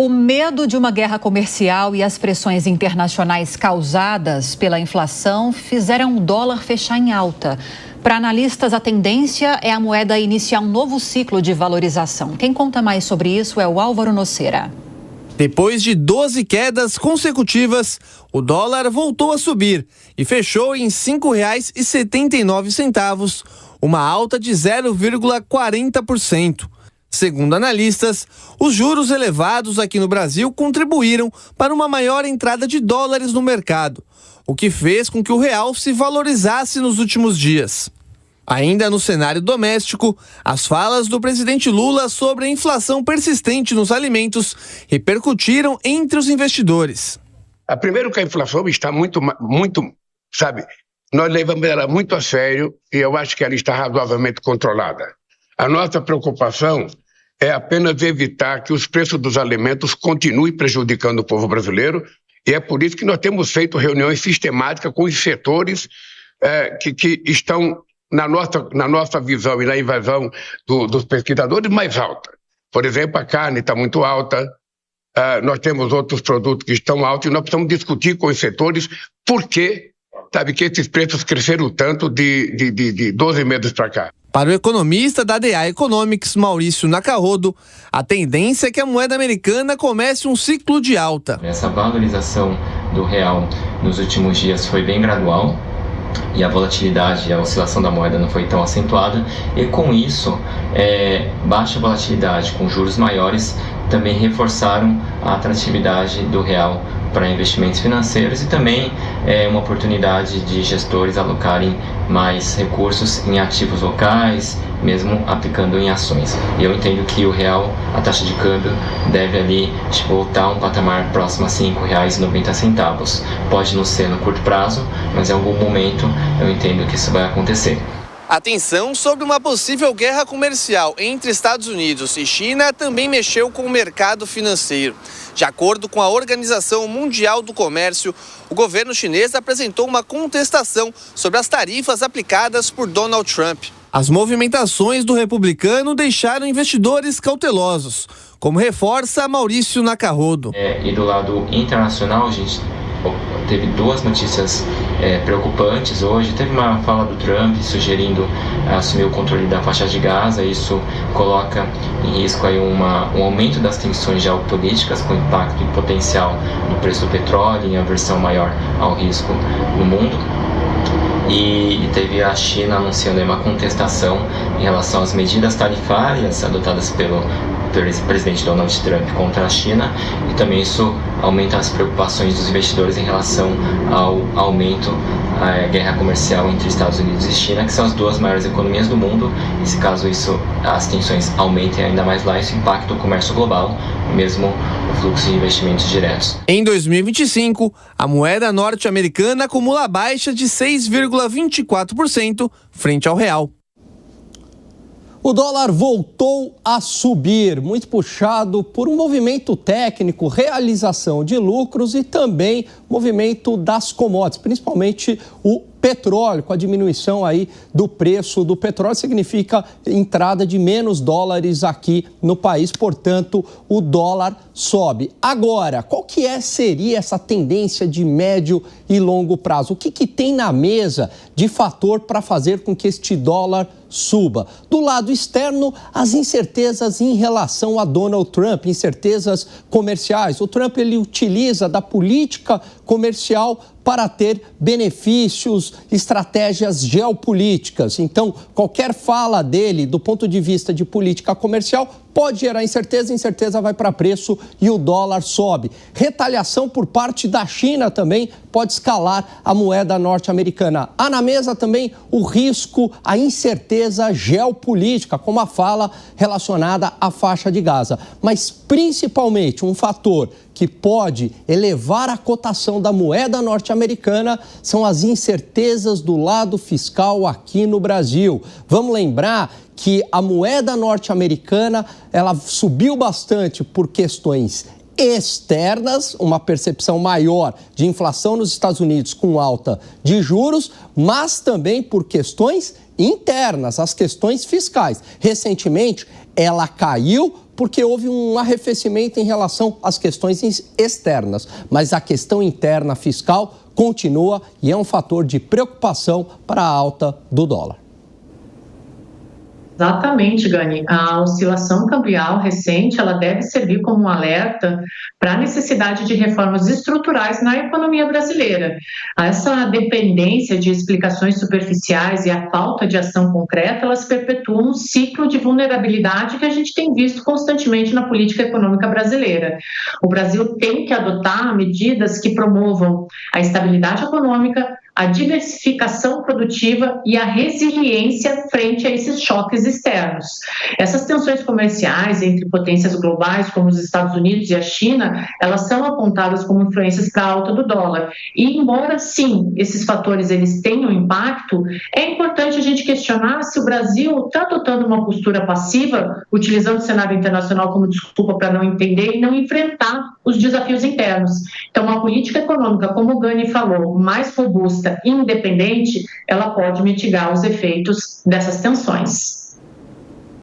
O medo de uma guerra comercial e as pressões internacionais causadas pela inflação fizeram o dólar fechar em alta. Para analistas, a tendência é a moeda iniciar um novo ciclo de valorização. Quem conta mais sobre isso é o Álvaro Nocera. Depois de 12 quedas consecutivas, o dólar voltou a subir e fechou em R$ 5,79, uma alta de 0,40%. Segundo analistas, os juros elevados aqui no Brasil contribuíram para uma maior entrada de dólares no mercado, o que fez com que o real se valorizasse nos últimos dias. Ainda no cenário doméstico, as falas do presidente Lula sobre a inflação persistente nos alimentos repercutiram entre os investidores. Primeiro que a inflação está muito, sabe, nós levamos ela muito a sério e eu acho que ela está razoavelmente controlada. A nossa preocupação é apenas evitar que os preços dos alimentos continuem prejudicando o povo brasileiro e é por isso que nós temos feito reuniões sistemáticas com os setores que estão na nossa visão e na invasão dos pesquisadores mais alta. Por exemplo, a carne está muito alta, nós temos outros produtos que estão altos e nós precisamos discutir com os setores por que, sabe, que esses preços cresceram tanto de 12 meses para cá. Para o economista da DA Economics, Maurício Nakarodo, a tendência é que a moeda americana comece um ciclo de alta. Essa valorização do real nos últimos dias foi bem gradual e a volatilidade, a oscilação da moeda não foi tão acentuada e com isso, baixa volatilidade com juros maiores também reforçaram a atratividade do real para investimentos financeiros e também uma oportunidade de gestores alocarem mais recursos em ativos locais, mesmo aplicando em ações. E eu entendo que o real, a taxa de câmbio, deve ali voltar a um patamar próximo a R$ 5,90. Pode não ser no curto prazo, mas em algum momento eu entendo que isso vai acontecer. A tensão sobre uma possível guerra comercial entre Estados Unidos e China também mexeu com o mercado financeiro. De acordo com a Organização Mundial do Comércio, o governo chinês apresentou uma contestação sobre as tarifas aplicadas por Donald Trump. As movimentações do republicano deixaram investidores cautelosos, como reforça Maurício Nakarodo. E do lado internacional, a gente teve duas notícias preocupantes hoje. Teve uma fala do Trump sugerindo assumir o controle da faixa de Gaza. Isso coloca em risco aí um aumento das tensões geopolíticas com impacto potencial no preço do petróleo e aversão maior ao risco no mundo. E teve a China anunciando uma contestação em relação às medidas tarifárias adotadas pelo presidente Donald Trump contra a China, e também isso aumenta as preocupações dos investidores em relação ao aumento da guerra comercial entre Estados Unidos e China, que são as duas maiores economias do mundo. E se caso as tensões aumentem ainda mais lá, isso impacta o comércio global, mesmo o fluxo de investimentos diretos. Em 2025, a moeda norte-americana acumula baixa de 6,24% frente ao real. O dólar voltou a subir, muito puxado por um movimento técnico, realização de lucros e também movimento das commodities, principalmente o petróleo, com a diminuição aí do preço do petróleo, significa entrada de menos dólares aqui no país, portanto, o dólar sobe. Agora, qual que seria essa tendência de médio e longo prazo? O que tem na mesa de fator para fazer com que este dólar suba? Do lado externo, as incertezas em relação a Donald Trump, incertezas comerciais. O Trump ele utiliza da política comercial para ter benefícios, estratégias geopolíticas. Então, qualquer fala dele do ponto de vista de política comercial pode gerar incerteza, incerteza vai para preço e o dólar sobe. Retaliação por parte da China também pode escalar a moeda norte-americana. Há na mesa também o risco, a incerteza geopolítica, como a fala relacionada à faixa de Gaza. Mas, principalmente, um fator que pode elevar a cotação da moeda norte-americana são as incertezas do lado fiscal aqui no Brasil. Vamos lembrar que a moeda norte-americana ela subiu bastante por questões externas, uma percepção maior de inflação nos Estados Unidos com alta de juros, mas também por questões internas, as questões fiscais. Recentemente, ela caiu porque houve um arrefecimento em relação às questões externas, mas a questão interna fiscal continua e é um fator de preocupação para a alta do dólar. Exatamente, Gani. A oscilação cambial recente, ela deve servir como um alerta para a necessidade de reformas estruturais na economia brasileira. Essa dependência de explicações superficiais e a falta de ação concreta, elas perpetuam um ciclo de vulnerabilidade que a gente tem visto constantemente na política econômica brasileira. O Brasil tem que adotar medidas que promovam a estabilidade econômica, a diversificação produtiva e a resiliência frente a esses choques externos. Essas tensões comerciais entre potências globais, como os Estados Unidos e a China, elas são apontadas como influências para a alta do dólar. E, embora, sim, esses fatores eles tenham impacto, é importante a gente questionar se o Brasil está adotando uma postura passiva, utilizando o cenário internacional como desculpa para não entender e não enfrentar os desafios internos. Então, uma política econômica, como o Gani falou, mais robusta e independente, ela pode mitigar os efeitos dessas tensões.